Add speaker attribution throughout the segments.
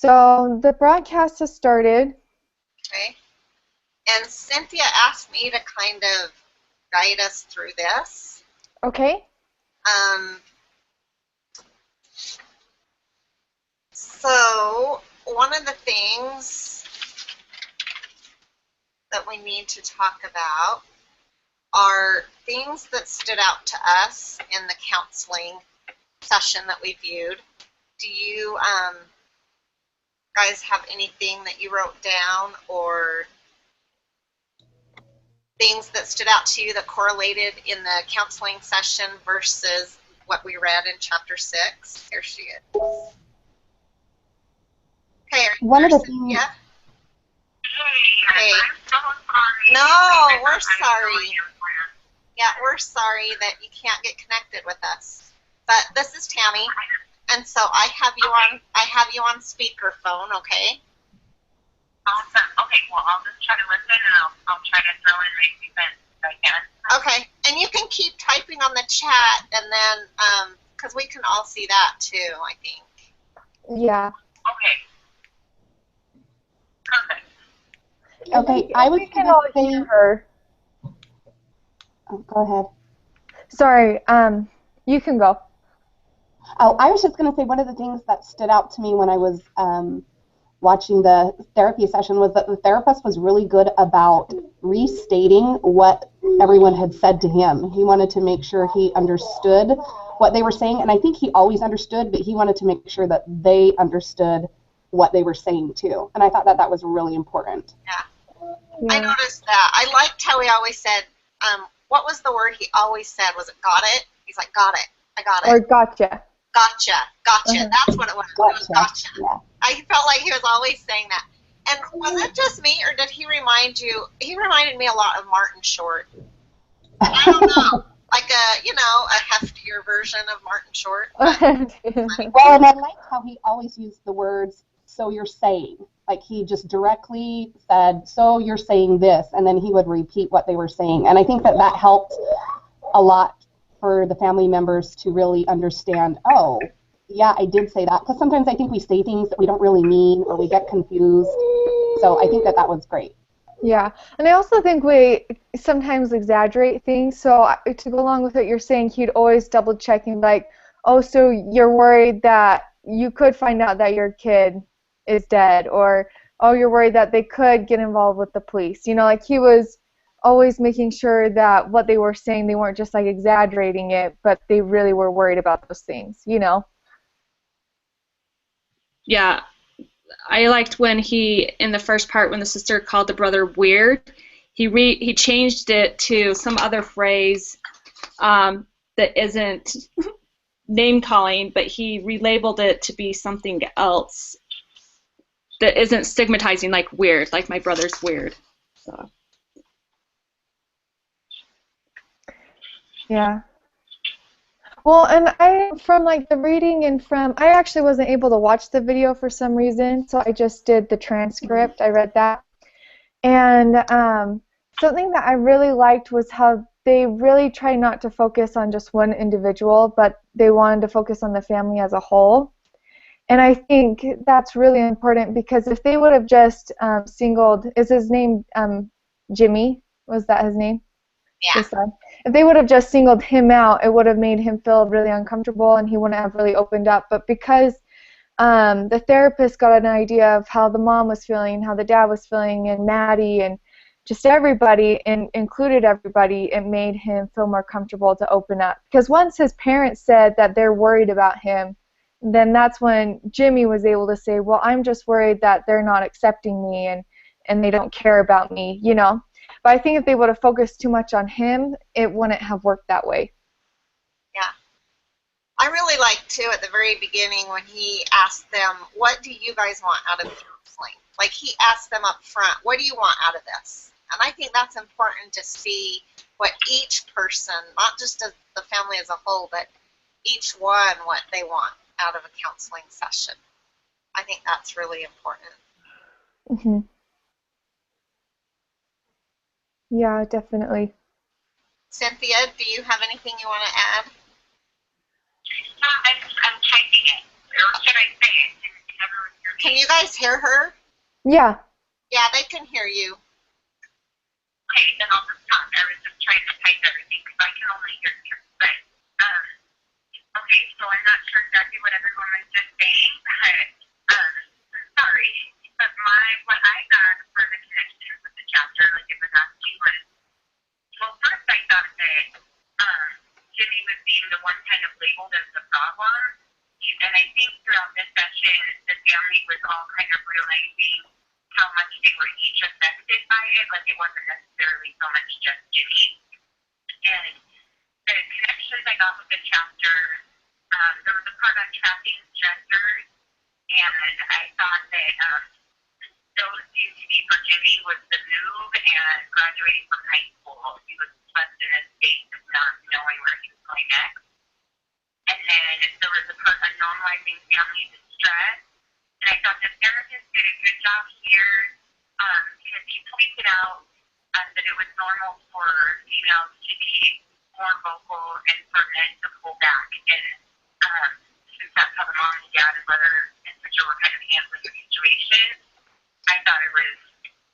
Speaker 1: So the broadcast has started.
Speaker 2: Okay. And Cynthia asked me to kind of guide us through this.
Speaker 1: Okay.
Speaker 2: So one of the things that we need to talk about are things that stood out to us in the counseling session that we viewed. Do you guys have anything that you wrote down or things that stood out to you that correlated in the counseling session versus what we read in chapter 6? Here she is. Okay, are you
Speaker 3: One of the
Speaker 2: there,
Speaker 3: things.
Speaker 2: Cynthia?
Speaker 4: Hey, I'm so sorry.
Speaker 2: No, we're sorry. Yeah, we're sorry that you can't get connected with us. But this is Tammy, and so I have you on speakerphone, okay?
Speaker 4: Awesome. Okay, well, I'll just try to listen, and I'll try to throw in my 2 cents if I can.
Speaker 2: Okay, and you can keep typing on the chat, and then because we can all see that too, I think.
Speaker 1: Yeah.
Speaker 4: Okay. Perfect.
Speaker 3: Okay, I was
Speaker 1: We can
Speaker 3: going
Speaker 1: all
Speaker 3: to say.
Speaker 1: hear her.
Speaker 3: Oh, go ahead.
Speaker 1: Sorry. You can go.
Speaker 3: Oh, I was just going to say one of the things that stood out to me when I was watching the therapy session was that the therapist was really good about restating what everyone had said to him. He wanted to make sure he understood what they were saying, and I think he always understood, but he wanted to make sure that they understood what they were saying too. And I thought that that was really important.
Speaker 2: Yeah. I noticed that. I liked how he always said, what was the word he always said? Was it got it? He's like, got it. I got it.
Speaker 1: Or gotcha.
Speaker 2: Gotcha. That's what it was.
Speaker 3: Gotcha.
Speaker 2: It was gotcha.
Speaker 3: Yeah.
Speaker 2: I felt like he was always saying that. And was it just me, or did he remind you? He reminded me a lot of Martin Short. I don't know. Like a heftier version of Martin Short.
Speaker 3: Well, and I liked how he always used the words, so you're saying. Like he just directly said, so you're saying this, and then he would repeat what they were saying. And I think that that helped a lot for the family members to really understand, oh, yeah, I did say that. Because sometimes I think we say things that we don't really mean, or we get confused. So I think that that was great.
Speaker 1: Yeah, and I also think we sometimes exaggerate things. So to go along with what you're saying, he'd always double check and like, oh, so you're worried that you could find out that your kid is dead, or oh, you're worried that they could get involved with the police. You know, like he was always making sure that what they were saying, they weren't just like exaggerating it, but they really were worried about those things, you know?
Speaker 5: Yeah, I liked when he, in the first part, when the sister called the brother weird, he changed it to some other phrase that isn't name calling, but he relabeled it to be something else that isn't stigmatizing, like weird, like my brother's weird. So.
Speaker 1: Yeah. Well, and from like the reading and I actually wasn't able to watch the video for some reason, so I just did the transcript. I read that. And something that I really liked was how they really tried not to focus on just one individual, but they wanted to focus on the family as a whole. And I think that's really important because if they would have just singled, is his name Jimmy? Was that his name?
Speaker 2: Yeah.
Speaker 1: If they would have just singled him out, it would have made him feel really uncomfortable and he wouldn't have really opened up. But because the therapist got an idea of how the mom was feeling, how the dad was feeling, and Maddie, and just everybody, and included everybody, it made him feel more comfortable to open up. Because once his parents said that they're worried about him, then that's when Jimmy was able to say, well, I'm just worried that they're not accepting me and they don't care about me, you know. But I think if they would have focused too much on him, it wouldn't have worked that way.
Speaker 2: Yeah. I really liked, too, at the very beginning when he asked them, what do you guys want out of counseling? Like, he asked them up front, what do you want out of this? And I think that's important to see what each person, not just as the family as a whole, but each one, what they want out of a counseling session. I think that's really important.
Speaker 1: Mm-hmm. Yeah, definitely.
Speaker 2: Cynthia, do you have anything you want to add?
Speaker 4: I'm typing it. Or should I say it?
Speaker 2: Can you guys hear her?
Speaker 1: Yeah.
Speaker 2: Yeah, they can hear you.
Speaker 4: Okay, then I'll just talk. I was just trying to type everything because I can only hear you. But, okay, so I'm not sure exactly what everyone was just saying, but, sorry. But what I got for the connection with the chapter, like it was asking was, well, first I thought that Jimmy was being the one kind of labeled as the problem. And I think throughout this session, the family was all kind of realizing how much they were each affected by it. Like it wasn't necessarily so much just Jimmy. And the connections I got with the chapter, there was a part on trapping stressors, and I thought that those seemed to be for Jimmy was the move and graduating from high school. He was left in a state of not knowing where he was going next. And then there was a part on normalizing family distress. And I thought the therapist did a good job here because he pointed out that it was normal for females to be more vocal and for men to pull back. And since that's how the mom and dad and brother and sister were kind of handling the situation, I thought it was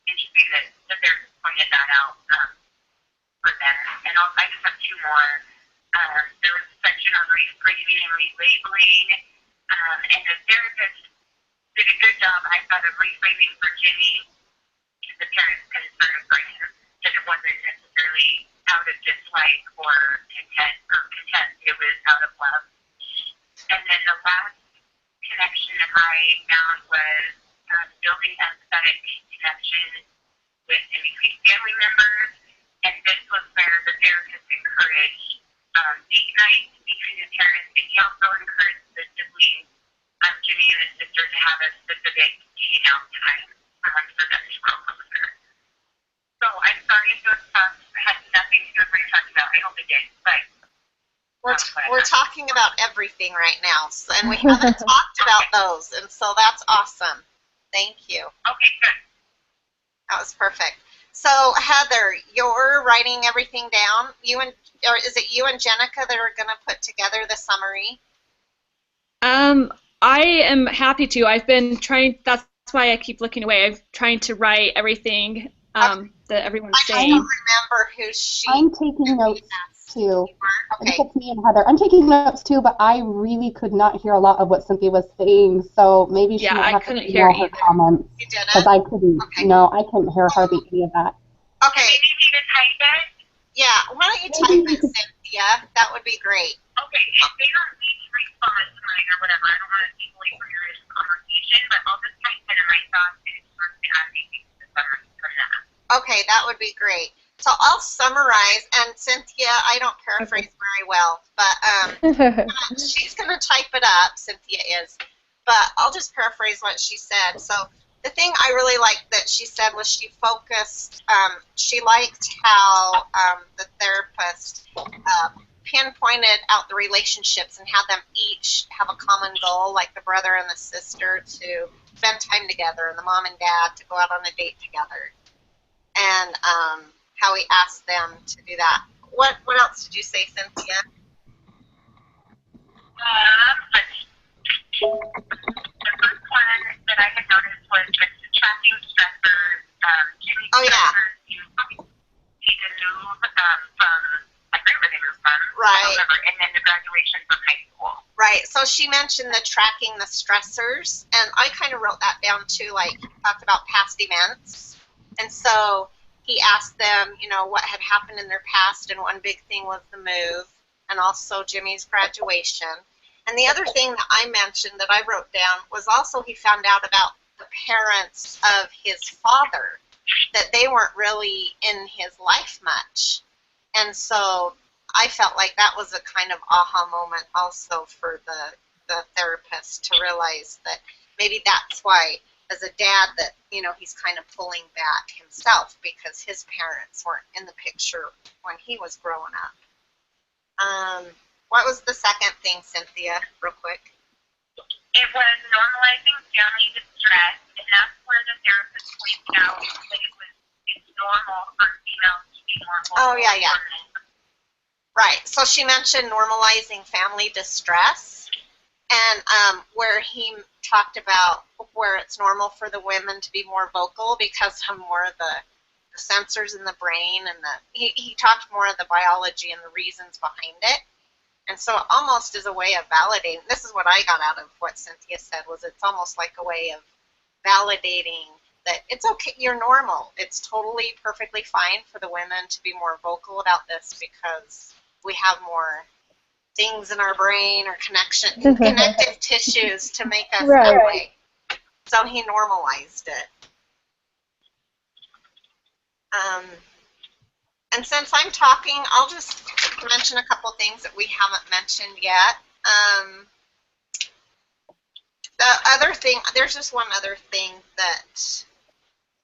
Speaker 4: interesting that the therapist pointed that out for them. And I just have two more. There was a section on reframing and relabeling, and the therapist did a good job, I thought, of reframing for Jimmy the parent's concern for him, that it wasn't necessarily out of dislike or contempt, it was out of love. And then the last connection I found was building empathetic connection with and between family members, and this was where the therapist encouraged date night between the parents, and he also encouraged the siblings, Jimmy and his sister, to have a specific hangout time for them to grow closer. So I'm sorry if those stuff had nothing to do with what you're talking about. I hope it did, but
Speaker 2: We're talking about everything right now, and we haven't talked about those, and so that's awesome. Thank you.
Speaker 4: Okay, good.
Speaker 2: That was perfect. So Heather, you're writing everything down. Or is it you and Jenica that are going to put together the summary?
Speaker 5: I am happy to. I've been trying. That's why I keep looking away. I'm trying to write everything that everyone's saying.
Speaker 2: I don't remember who she.
Speaker 3: I'm taking notes too. I think
Speaker 2: Okay.
Speaker 3: it's me and Heather. I'm taking notes too, but I really could not hear a lot of what Cynthia was saying, so maybe she might have to email her comments.
Speaker 2: You didn't?
Speaker 3: Because I couldn't.
Speaker 2: Okay.
Speaker 3: No, I couldn't hear hardly any of that.
Speaker 2: Okay.
Speaker 4: Do you need me to type it?
Speaker 2: Yeah. Why don't you type it, Cynthia? That would be great.
Speaker 4: Okay. If they don't need to respond to mine or whatever, I don't want to take away from your conversation, but I'll just type it in my thoughts and start to add anything to the summary from that.
Speaker 2: Okay, that would be great. So I'll summarize, and Cynthia, I don't paraphrase very well, but she's going to type it up, Cynthia is, but I'll just paraphrase what she said. So the thing I really liked that she said was she focused, she liked how the therapist pinpointed out the relationships and had them each have a common goal, like the brother and the sister to spend time together and the mom and dad to go out on a date together. And how he asked them to do that. What else did you say, Cynthia?
Speaker 4: The first one that I had noticed was the tracking stressors. Jimmy stressors need to move from, I forget where they moved from.
Speaker 2: Right.
Speaker 4: And then the graduation from high school.
Speaker 2: Right. So she mentioned the tracking the stressors, and I kind of wrote that down too, like talked about past events. And so he asked them, what had happened in their past, and one big thing was the move, and also Jimmy's graduation. And the other thing that I mentioned that I wrote down was also he found out about the parents of his father, that they weren't really in his life much. And so I felt like that was a kind of aha moment also for the therapist to realize that maybe that's why, as a dad, that he's kind of pulling back himself because his parents weren't in the picture when he was growing up. What was the second thing, Cynthia, real quick?
Speaker 4: It was normalizing family distress, and that's where the therapist pointed out that it's normal for females to be more vocal.
Speaker 2: Oh, yeah. Right. So she mentioned normalizing family distress. and where he talked about where it's normal for the women to be more vocal because of more of the sensors in the brain, and he talked more of the biology and the reasons behind it. And so almost as a way of validating, this is what I got out of what Cynthia said, was it's almost like a way of validating that it's okay, you're normal. It's totally perfectly fine for the women to be more vocal about this because we have more things in our brain or connective tissues to make us that way. So he normalized it. And since I'm talking, I'll just mention a couple things that we haven't mentioned yet. The other thing, there's just one other thing that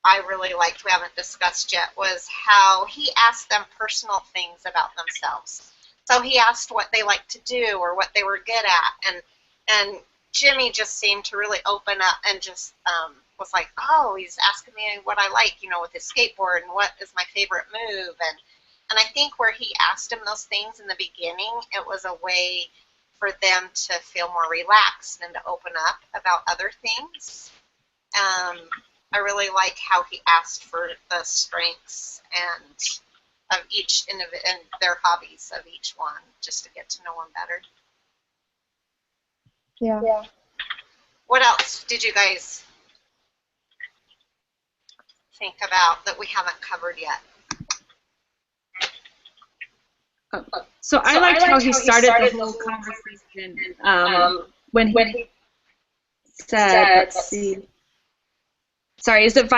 Speaker 2: I really liked we haven't discussed yet, was how he asked them personal things about themselves. So he asked what they like to do or what they were good at, and Jimmy just seemed to really open up and just was like, oh, he's asking me what I like, you know, with his skateboard and what is my favorite move, and I think where he asked him those things in the beginning, it was a way for them to feel more relaxed and to open up about other things. I really like how he asked for the strengths and of each individual and their hobbies of each one, just to get to know them better.
Speaker 1: Yeah.
Speaker 2: What else did you guys think about that we haven't covered yet?
Speaker 5: So I liked how he started the whole conversation when he said, let's see. Sorry, is it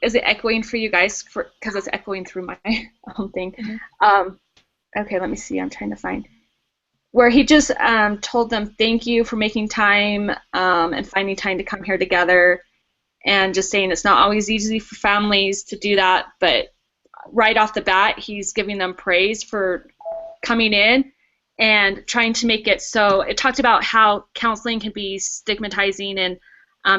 Speaker 5: is it echoing for you guys? Because it's echoing through my own thing.
Speaker 1: Mm-hmm.
Speaker 5: Okay, let me see. I'm trying to find where he just told them thank you for making time and finding time to come here together, and just saying it's not always easy for families to do that, but right off the bat, he's giving them praise for coming in and trying to make it so. It talked about how counseling can be stigmatizing, and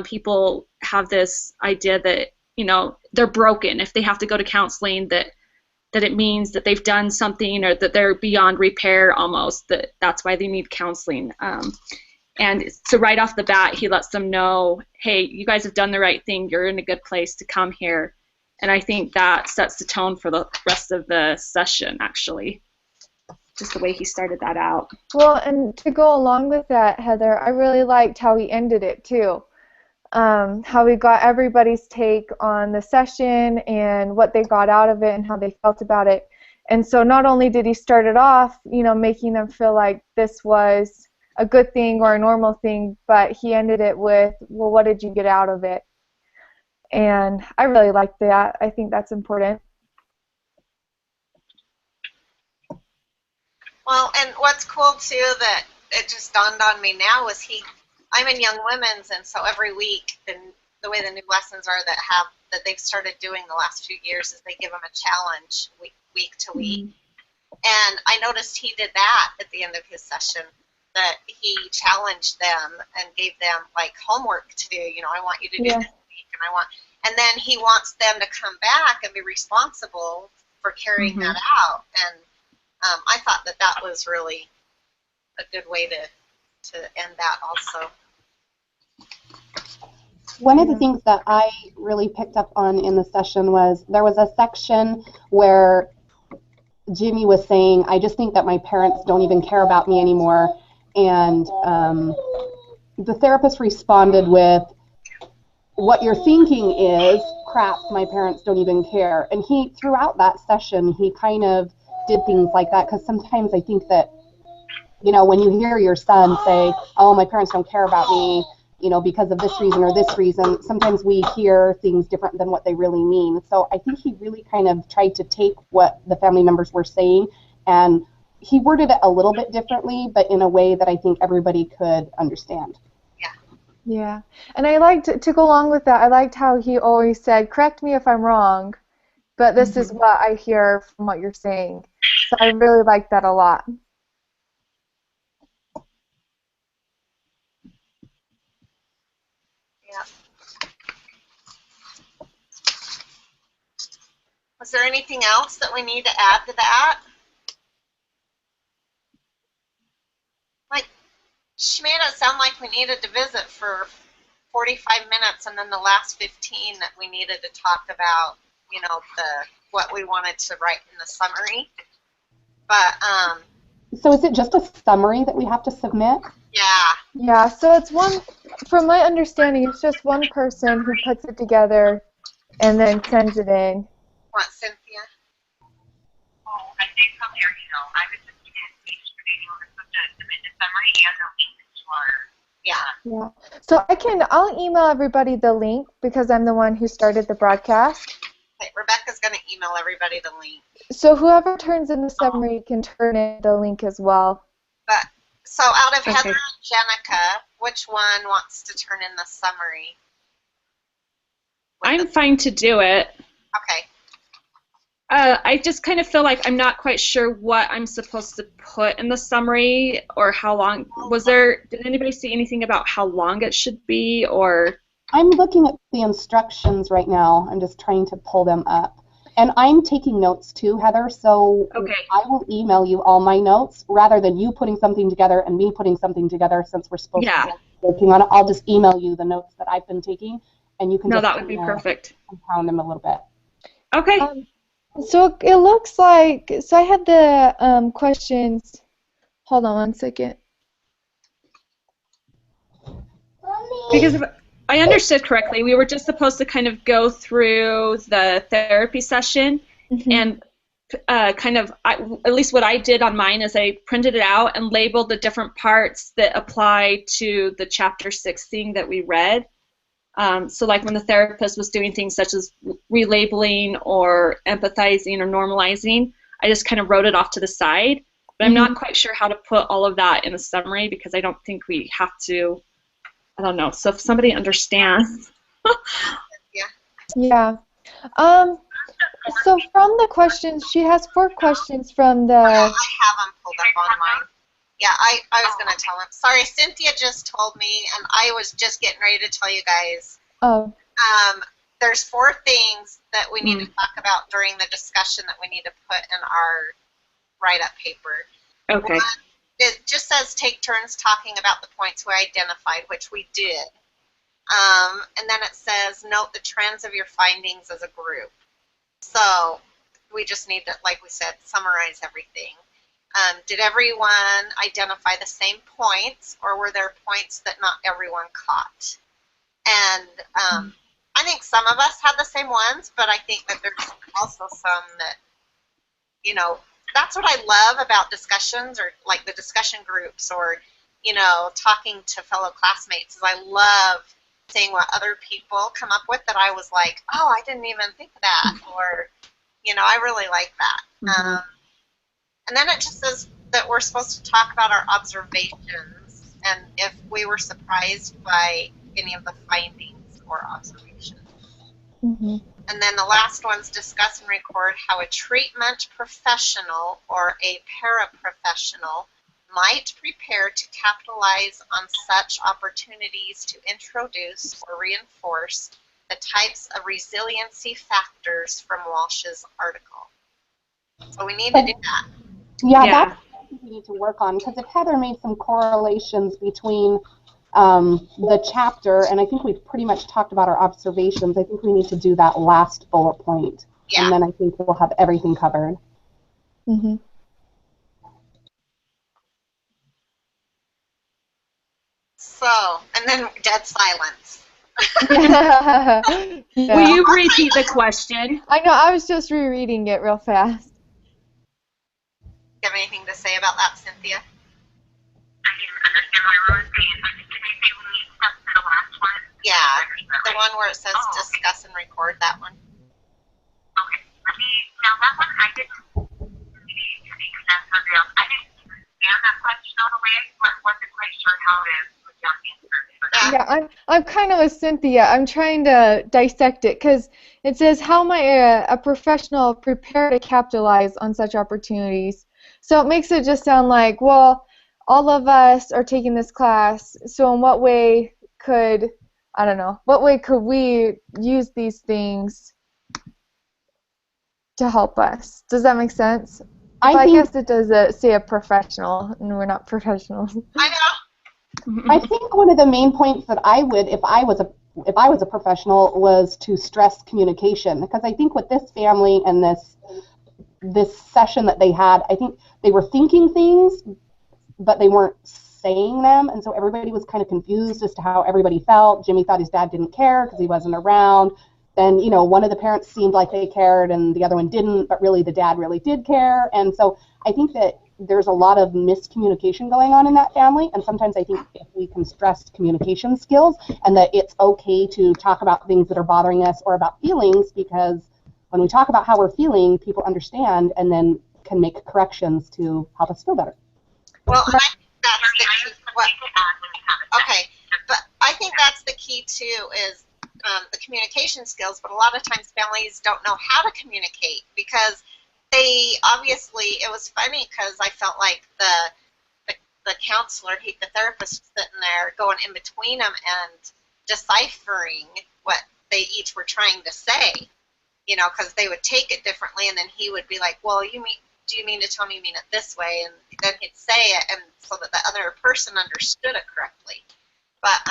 Speaker 5: people have this idea that, you know, they're broken if they have to go to counseling, that it means that they've done something or that they're beyond repair almost, that's why they need counseling. And so right off the bat, he lets them know, hey, you guys have done the right thing. You're in a good place to come here. And I think that sets the tone for the rest of the session, actually, just the way he started that out.
Speaker 1: Well, and to go along with that, Heather, I really liked how he ended it, too. How we got everybody's take on the session and what they got out of it and how they felt about it. And so not only did he start it off, you know, making them feel like this was a good thing or a normal thing, but he ended it with, well, what did you get out of it? And I really like that. I think that's important.
Speaker 2: Well, and what's cool too that it just dawned on me now was I'm in Young Women's, and so every week the way the new lessons are that they've started doing the last few years is they give them a challenge week to week. And I noticed he did that at the end of his session, that he challenged them and gave them like homework to do. You know, I want you to do this week, and then he wants them to come back and be responsible for carrying that out. And I thought that was really a good way to end that also.
Speaker 3: One of the things that I really picked up on in the session was there was a section where Jimmy was saying, I just think that my parents don't even care about me anymore. And the therapist responded with, what you're thinking is, crap, my parents don't even care. And he, throughout that session, he kind of did things like that, because sometimes I think that, you know, when you hear your son say, oh, my parents don't care about me, you know, because of this reason or this reason, sometimes we hear things different than what they really mean. So I think he really kind of tried to take what the family members were saying, and he worded it a little bit differently, but in a way that I think everybody could understand.
Speaker 1: Yeah, and I liked, to go along with that, I liked how he always said, correct me if I'm wrong, but this is what I hear from what you're saying. So I really liked that a lot.
Speaker 2: Yeah. Was there anything else that we need to add to that? Like, she made it sound like we needed to visit for 45 minutes, and then the last 15 that we needed to talk about, you know, what we wanted to write in the summary. But
Speaker 3: So is it just a summary that we have to submit?
Speaker 2: yeah,
Speaker 1: Yeah, so it's one, from my understanding, it's just one person who puts it together and then sends it in.
Speaker 2: what, Cynthia?
Speaker 4: Oh, I think from your email, I was just stating we're supposed to submit the summary and the link to our.
Speaker 2: Yeah.
Speaker 1: Yeah. So I'll email everybody the link because I'm the one who started the broadcast.
Speaker 2: Okay, Rebecca's going to email everybody the link.
Speaker 1: So whoever turns in the summary can turn in the link as well.
Speaker 2: But so out of
Speaker 5: Okay.
Speaker 2: Heather and Jenica, which one wants to turn in the summary?
Speaker 5: I'm fine to do it.
Speaker 2: Okay.
Speaker 5: I just kind of feel like I'm not quite sure what I'm supposed to put in the summary or how long. Did anybody see anything about how long it should be or?
Speaker 3: I'm looking at the instructions right now. I'm just trying to pull them up. And I'm taking notes too, Heather, so
Speaker 5: Okay.
Speaker 3: I will email you all my notes rather than you putting something together and me putting something together since we're supposed to be working on it. I'll just email you the notes that I've been taking, and you can
Speaker 5: No,
Speaker 3: just
Speaker 5: that would be perfect.
Speaker 3: compound them a little bit.
Speaker 5: Okay.
Speaker 1: So it looks like, so I had the questions, hold on one second.
Speaker 5: Because if I understood correctly, we were just supposed to kind of go through the therapy session and at least what I did on mine is I printed it out and labeled the different parts that apply to the chapter 6 thing that we read. So like when the therapist was doing things such as relabeling or empathizing or normalizing, I just kind of wrote it off to the side. But I'm not quite sure how to put all of that in a summary because I don't think we have to, I don't know. So if somebody understands.
Speaker 1: Yeah. So from the questions, she has 4 questions from the...
Speaker 2: Yeah, I have them pulled up on mine. Yeah, I was going to tell them. Sorry, Cynthia just told me, and I was just getting ready to tell you guys.
Speaker 1: Oh.
Speaker 2: There's 4 things that we need to talk about during the discussion that we need to put in our write-up paper.
Speaker 5: Okay.
Speaker 2: One, it just says take turns talking about the points we identified, which we did. And then it says note the trends of your findings as a group. So we just need to, like we said, summarize everything. Did everyone identify the same points, or were there points that not everyone caught? And I think some of us had the same ones, but I think that there's also some that, you know, that's what I love about discussions or like the discussion groups or, you know, talking to fellow classmates is I love seeing what other people come up with that I was like, oh, I didn't even think of that, or, you know, I really like that. And then it just says that we're supposed to talk about our observations and if we were surprised by any of the findings or observations. And then the last one's discuss and record how a treatment professional or a paraprofessional might prepare to capitalize on such opportunities to introduce or reinforce the types of resiliency factors from Walsh's article. So we need to do that.
Speaker 3: Yeah, that's something we need to work on, because if Heather made some correlations between the chapter, and I think we've pretty much talked about our observations, I think we need to do that last bullet point, and then I think we'll have everything covered.
Speaker 2: So, and then dead silence.
Speaker 5: Will you repeat the question?
Speaker 1: I know, I was just rereading it real fast.
Speaker 2: Do you have anything to say about that, Cynthia?
Speaker 4: I didn't understand what I was saying. Did they say we need stuff for the last one?
Speaker 2: Yeah, the one where it says discuss and record, that one.
Speaker 4: Okay. Now that one I didn't make sense of it. I didn't understand that question all the way. Wasn't quite sure how to put down answers for that.
Speaker 1: Yeah, I'm kind of with Cynthia. I'm trying to dissect it because it says, how might a professional prepare to capitalize on such opportunities? So it makes it just sound like, well, all of us are taking this class, so in what way could, I don't know, what way could we use these things to help us? Does that make sense? I guess it does say a professional, and we're not professionals.
Speaker 2: I know.
Speaker 3: I think one of the main points that I would, if I was a professional, was to stress communication, because I think with this family and this session that they had, I think they were thinking things, but they weren't saying them, and so everybody was kind of confused as to how everybody felt. Jimmy thought his dad didn't care because he wasn't around. Then, you know, one of the parents seemed like they cared and the other one didn't, but really the dad really did care. And so I think that there's a lot of miscommunication going on in that family, and sometimes I think if we can stress communication skills and that it's okay to talk about things that are bothering us or about feelings, because when we talk about how we're feeling, people understand and then can make corrections to help us feel better.
Speaker 2: Well, and I think that's the key. Okay, but I think that's the key too, is the communication skills. But a lot of times families don't know how to communicate, because they obviously, it was funny because I felt like the counselor, the therapist, was sitting there going in between them and deciphering what they each were trying to say. You know, because they would take it differently, and then he would be like, "Well, do you mean to tell me you mean it this way?" And then he'd say it, and so that the other person understood it correctly. But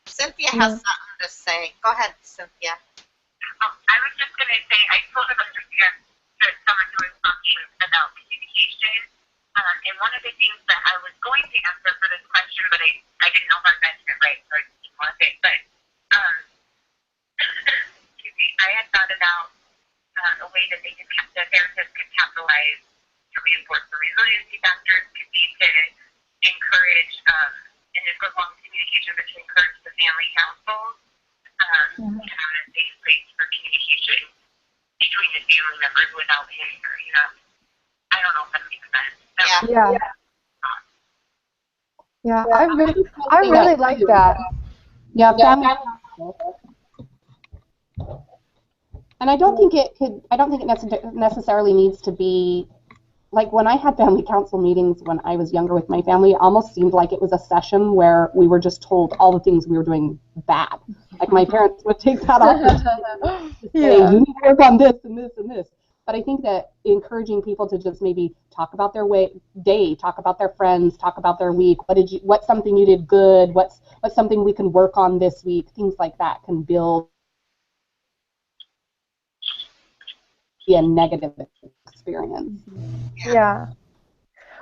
Speaker 2: Cynthia has something to say. Go ahead, Cynthia.
Speaker 4: I was just going to say, I totally understand that someone who was talking about communication, and one of the things that I was going to answer for this question, but I didn't know if I mentioned it right, so I just want to say it. But excuse me, I had thought about a way that the therapist could capitalize to reinforce the resiliency factors could be to encourage, and this goes along with communication, but to encourage the family councils to have a safe place for communication between the family members without anger. You know, I don't know if that makes sense.
Speaker 1: Yeah, I really like that.
Speaker 3: Yeah, family. And I don't think it necessarily needs to be, like when I had family council meetings when I was younger with my family, it almost seemed like it was a session where we were just told all the things we were doing bad. Like my parents would take that off and say, you need to work on this and this and this. But I think that encouraging people to just maybe talk about their day, talk about their friends, talk about their week. What's something you did good? What's something we can work on this week? Things like that can build a negative experience.
Speaker 1: Yeah.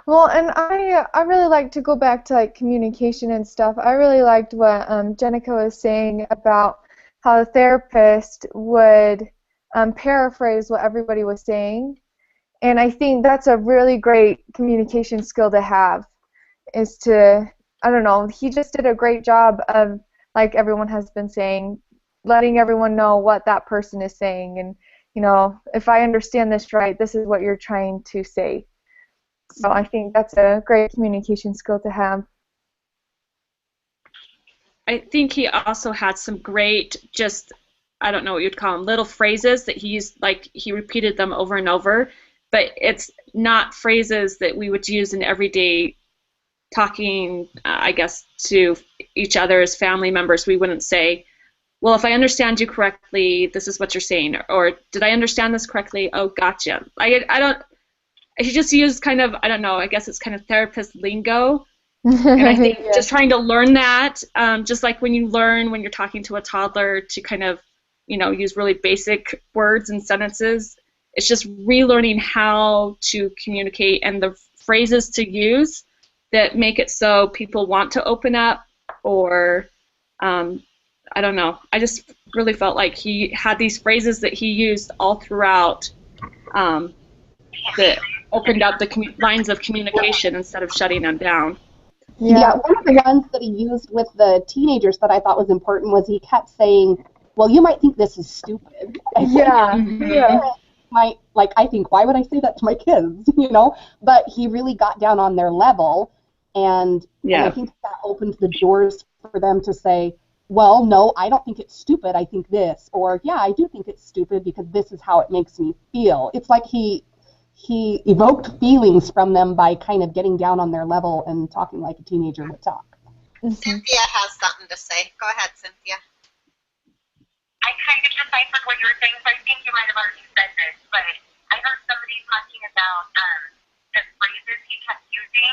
Speaker 1: Well, and I really like to go back to like communication and stuff. I really liked what Jenica was saying about how the therapist would paraphrase what everybody was saying, and I think that's a really great communication skill to have. Is to, I don't know, he just did a great job of, like everyone has been saying, letting everyone know what that person is saying, and you know, if I understand this right, this is what you're trying to say. So I think that's a great communication skill to have.
Speaker 5: I think he also had some great, just, I don't know what you'd call them, little phrases that he used, like he repeated them over and over, but it's not phrases that we would use in everyday talking, I guess, to each other as family members. We wouldn't say, well, if I understand you correctly, this is what you're saying, or did I understand this correctly? Oh, gotcha. I don't. He just used kind of, I don't know, I guess it's kind of therapist lingo, and I think just trying to learn that, just like when you learn when you're talking to a toddler to kind of, you know, use really basic words and sentences. It's just relearning how to communicate and the phrases to use that make it so people want to open up, or I don't know. I just really felt like he had these phrases that he used all throughout that opened up the lines of communication instead of shutting them down.
Speaker 3: Yeah, one of the ones that he used with the teenagers that I thought was important was he kept saying, well, you might think this is stupid. I think, why would I say that to my kids, you know? But he really got down on their level, and I think that opened the doors for them to say, well, no, I don't think it's stupid, I think this, or yeah, I do think it's stupid because this is how it makes me feel. It's like he evoked feelings from them by kind of getting down on their level and talking like a teenager would talk.
Speaker 2: Cynthia has something to say. Go ahead, Cynthia.
Speaker 4: I kind of deciphered what you were saying, so I think you might have already said this, but I heard somebody talking about the phrases he kept using,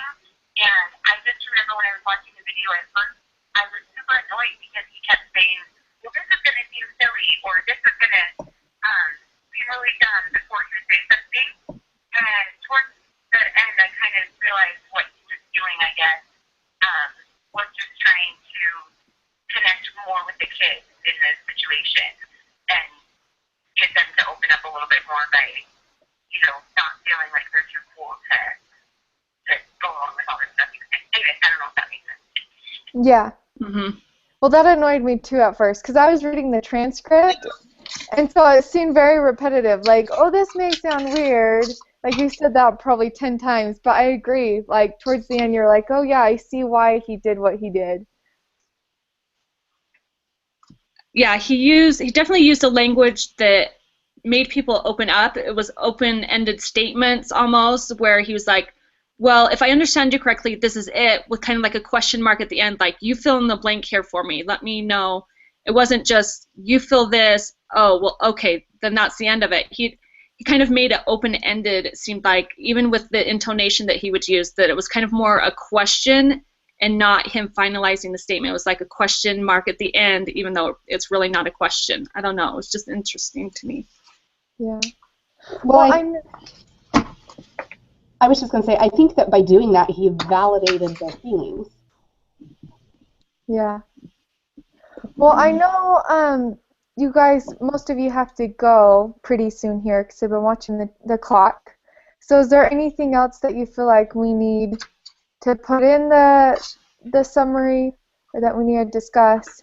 Speaker 4: and I just remember when I was watching the video you, at first I was super annoyed because he kept saying, well, this is going to seem silly, or this is going to be really dumb before he would say something. And towards the end, I kind of realized what he was doing, I guess, was just trying to connect more with the kids in this situation and get them to open up a little bit more by, you know, not feeling like they're too cool to go along with all this stuff. Anyway, I don't know if that makes sense.
Speaker 1: Yeah.
Speaker 5: Mm-hmm.
Speaker 1: Well, that annoyed me too at first because I was reading the transcript, and so it seemed very repetitive. Like, oh, this may sound weird. Like you said that probably 10 times, but I agree. Like towards the end, you're like, oh yeah, I see why he did what he did.
Speaker 5: Yeah, he definitely used a language that made people open up. It was open-ended statements almost, where he was like, well, if I understand you correctly, this is it, with kind of like a question mark at the end, like, you fill in the blank here for me. Let me know. It wasn't just, you fill this, oh, well, okay, then that's the end of it. He kind of made it open-ended, it seemed like, even with the intonation that he would use, that it was kind of more a question and not him finalizing the statement. It was like a question mark at the end, even though it's really not a question. I don't know. It was just interesting to me.
Speaker 1: Yeah.
Speaker 3: Well, I was just going to say, I think that by doing that, he validated their feelings.
Speaker 1: Yeah. Well, I know you guys, most of you have to go pretty soon here because I've been watching the clock. So is there anything else that you feel like we need to put in the summary or that we need to discuss?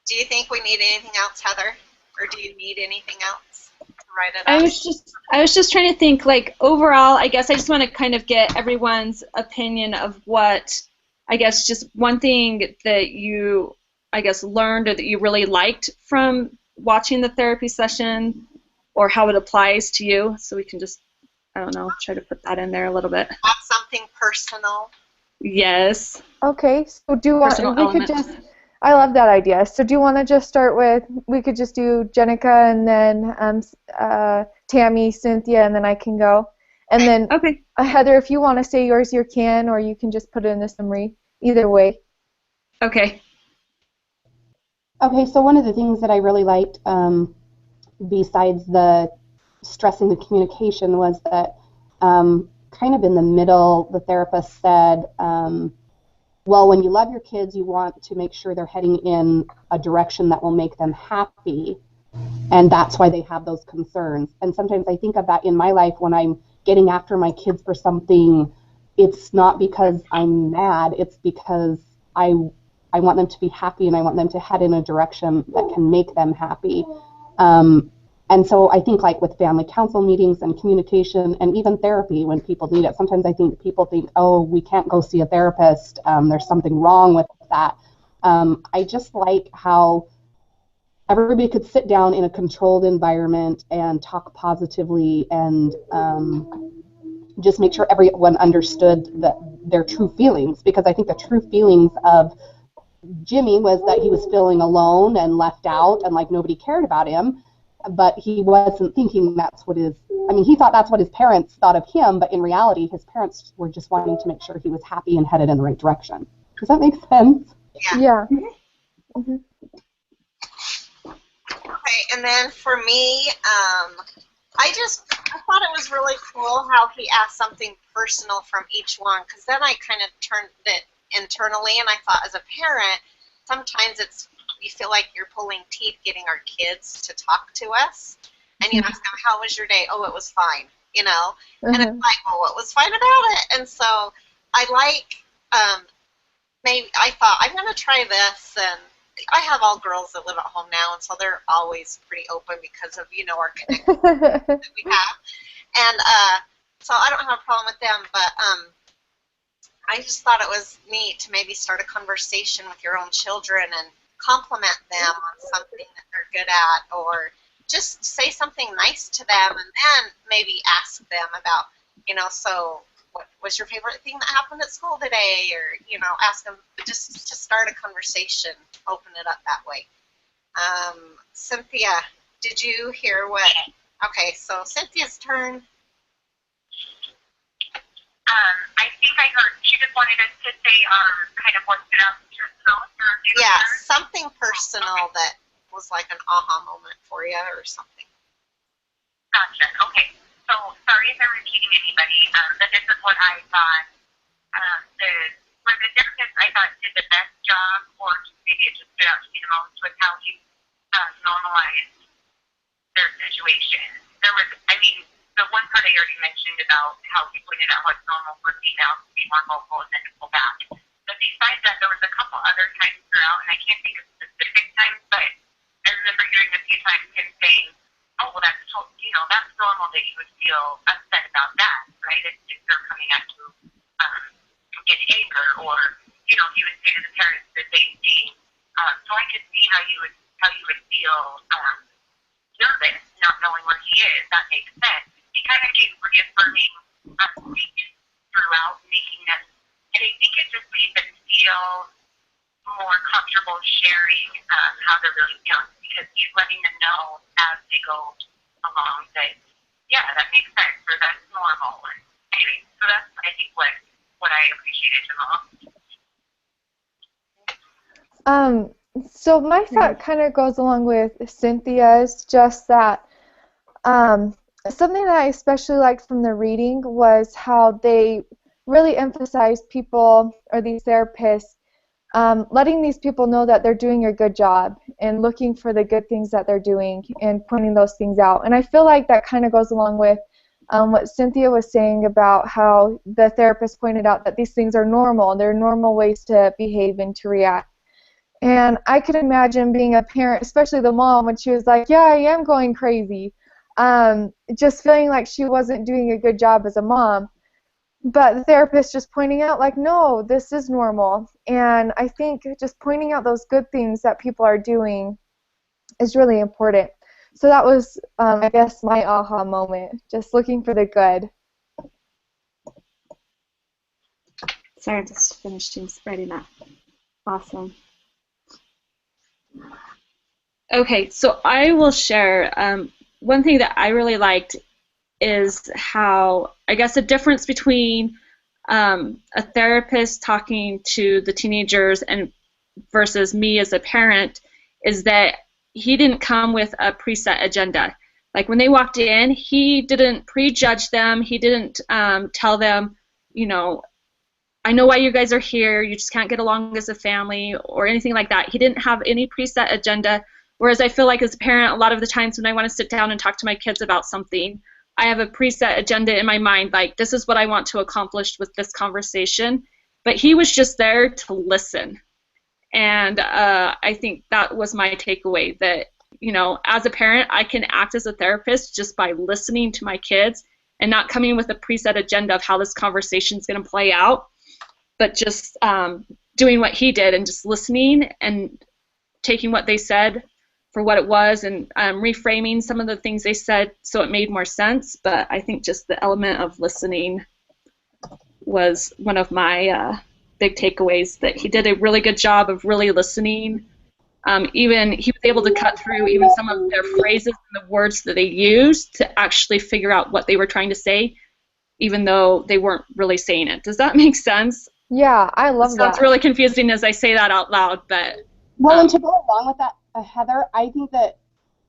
Speaker 2: Do you think we need anything else, Heather? Or do you need anything else to write it up?
Speaker 5: I was just trying to think, like, overall, I guess I just want to kind of get everyone's opinion of what, I guess, just one thing that you, I guess, learned or that you really liked from watching the therapy session, or how it applies to you. So we can just, I don't know, try to put that in there a little bit.
Speaker 2: Have something personal.
Speaker 5: Yes.
Speaker 1: Okay, so do you want,
Speaker 5: Personal
Speaker 1: we could
Speaker 5: element.
Speaker 1: just, I love that idea. So do you want to just start with, we could just do Jenica and then Tammy, Cynthia, and then I can go. And then
Speaker 5: Okay.
Speaker 1: Heather, if you want to say yours, you can, or you can just put it in the summary. Either way.
Speaker 5: Okay.
Speaker 3: Okay, so one of the things that I really liked, besides the stressing the communication, was that kind of in the middle, the therapist said, well, when you love your kids, you want to make sure they're heading in a direction that will make them happy, and that's why they have those concerns. And sometimes I think of that in my life when I'm getting after my kids for something. It's not because I'm mad, it's because I want them to be happy, and I want them to head in a direction that can make them happy. And so I think, like with family council meetings and communication and even therapy when people need it, sometimes I think people think, oh, we can't go see a therapist, there's something wrong with that. I just like how everybody could sit down in a controlled environment and talk positively and just make sure everyone understood their true feelings, because I think the true feelings of Jimmy was that he was feeling alone and left out and like nobody cared about him, but he wasn't thinking that's what he thought that's what his parents thought of him, but in reality his parents were just wanting to make sure he was happy and headed in the right direction. Does that make sense?
Speaker 1: Yeah.
Speaker 2: Okay, and then for me, I thought it was really cool how he asked something personal from each one, because then I kind of turned it internally, and I thought as a parent, sometimes you feel like you're pulling teeth getting our kids to talk to us, and you ask them, how was your day? Oh, it was fine, you know? And it's like, well, what was fine about it? And so I like, maybe I thought, I'm going to try this, and I have all girls that live at home now, and so they're always pretty open because of, our connection that we have. And so I don't have a problem with them, but I just thought it was neat to maybe start a conversation with your own children and compliment them on something that they're good at, or just say something nice to them, and then maybe ask them about, so what was your favorite thing that happened at school today, or, ask them just to start a conversation, open it up that way. Cynthia, did you hear what? Okay, so Cynthia's turn.
Speaker 4: I think I heard she just wanted us to say kind of what stood out to herself or
Speaker 2: Yeah, something personal that was like an aha moment for you or something.
Speaker 4: Gotcha. Okay. So sorry if I'm repeating anybody, but this is what I thought. For the therapist, I thought did the best job, or maybe it just stood out to me the most, was how he normalized their situation. There was, I mean, the one part I already mentioned about how he pointed out how it's normal for females to be more vocal and then to pull back. But besides that, there was a couple other times throughout, and I can't think of specific times, but I remember hearing a few times him saying, "Oh, well, that's that's normal that you would feel upset about that, right? If they're coming at you in anger, or he would say to the parents the same thing. So I could see how you would feel nervous, not knowing where he is. That makes sense. He kind of gave reaffirming speeches throughout, making them, and I think it just made them feel more comfortable sharing how they're really feeling, because he's letting them know as they go along that, yeah, that makes sense, or that's normal. And anyway, so that's, I think, what I appreciated the most.
Speaker 1: So my thought kind of goes along with Cynthia's, just that something that I especially liked from the reading was how they really emphasized people, or these therapists, letting these people know that they're doing a good job and looking for the good things that they're doing and pointing those things out. And I feel like that kind of goes along with what Cynthia was saying about how the therapist pointed out that these things are normal. They're normal ways to behave and to react. And I could imagine being a parent, especially the mom, when she was like, yeah, I am going crazy, just feeling like she wasn't doing a good job as a mom. But the therapist just pointing out, like, no, this is normal. And I think just pointing out those good things that people are doing is really important. So that was, I guess, my aha moment, just looking for the good.
Speaker 5: Sorry, I just finished writing that. Awesome. Okay, so I will share one thing that I really liked is how, I guess, the difference between a therapist talking to the teenagers and versus me as a parent is that he didn't come with a preset agenda. Like when they walked in, he didn't prejudge them. He didn't tell them, I know why you guys are here. You just can't get along as a family or anything like that. He didn't have any preset agenda. Whereas I feel like as a parent, a lot of the times when I want to sit down and talk to my kids about something, I have a preset agenda in my mind, like this is what I want to accomplish with this conversation. But he was just there to listen. And I think that was my takeaway, that, as a parent, I can act as a therapist just by listening to my kids and not coming with a preset agenda of how this conversation is going to play out, but just doing what he did and just listening and taking what they said for what it was and reframing some of the things they said so it made more sense. But I think just the element of listening was one of my big takeaways, that he did a really good job of really listening. Even he was able to cut through even some of their phrases and the words that they used to actually figure out what they were trying to say, even though they weren't really saying it. Does that make sense?
Speaker 1: Yeah, I love that.
Speaker 5: It sounds really confusing as I say that out loud, but...
Speaker 3: Well, and to go along with that, Heather, I think that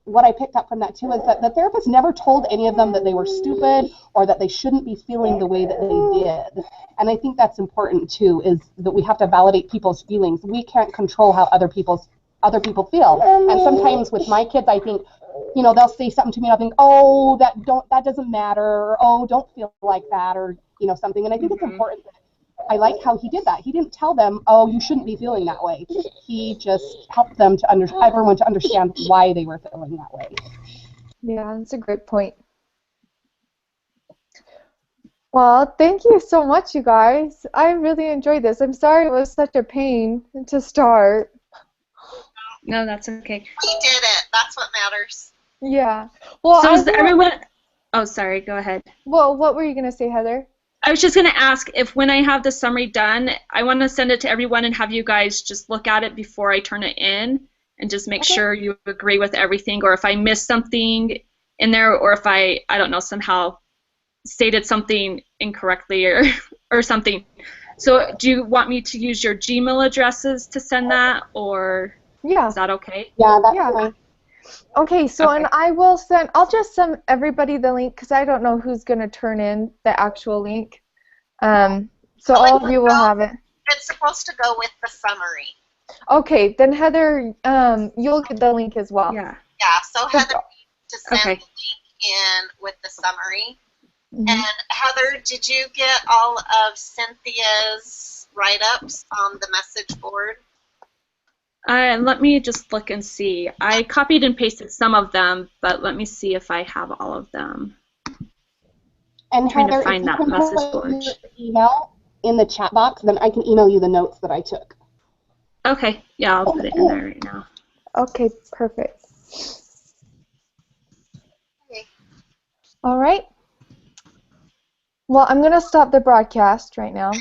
Speaker 3: what I picked up from that too is that the therapist never told any of them that they were stupid or that they shouldn't be feeling the way that they did. And I think that's important too, is that we have to validate people's feelings. We can't control how other people feel. And sometimes with my kids, I think, they'll say something to me and I'll think, oh, that doesn't matter, or oh, don't feel like that, or something. And I think it's important that I like how he did that. He didn't tell them, oh, you shouldn't be feeling that way. He just helped them everyone to understand why they were feeling that way.
Speaker 1: Yeah, that's a great point. Well, thank you so much, you guys. I really enjoyed this. I'm sorry it was such a pain to start.
Speaker 5: No, that's okay.
Speaker 2: We did it. That's what matters.
Speaker 1: Yeah. Well,
Speaker 5: so is everyone... Oh, sorry. Go ahead.
Speaker 1: Well, what were you going to say, Heather?
Speaker 5: I was just going to ask if when I have the summary done, I want to send it to everyone and have you guys just look at it before I turn it in and just make sure you agree with everything, or if I missed something in there, or if I don't know, somehow stated something incorrectly or something. So do you want me to use your Gmail addresses to send that, or
Speaker 1: Yeah.
Speaker 5: is that okay?
Speaker 3: Yeah, that's
Speaker 1: Yeah.
Speaker 3: fine.
Speaker 1: Okay, so
Speaker 5: Okay.
Speaker 1: and I'll just send everybody the link because I don't know who's going to turn in the actual link. So all of you will have it.
Speaker 2: It's supposed to go with the summary.
Speaker 1: Okay, then Heather, you'll get the link as well.
Speaker 5: Yeah.
Speaker 2: Yeah, so Heather needs to send
Speaker 5: Okay.
Speaker 2: the link in with the summary.
Speaker 1: Mhm.
Speaker 2: And Heather, did you get all of Cynthia's write-ups on the message board?
Speaker 5: Let me just look and see. I copied and pasted some of them, but let me see if I have all of them.
Speaker 3: And
Speaker 5: Trying to
Speaker 3: Heather, if
Speaker 5: find
Speaker 3: you
Speaker 5: that
Speaker 3: can
Speaker 5: message
Speaker 3: put
Speaker 5: board.
Speaker 3: your email in the chat box, then I can email you the notes that I took.
Speaker 5: Okay, yeah, I'll put it in there right now.
Speaker 1: Okay, perfect.
Speaker 2: Okay.
Speaker 1: All right. Well, I'm going to stop the broadcast right now.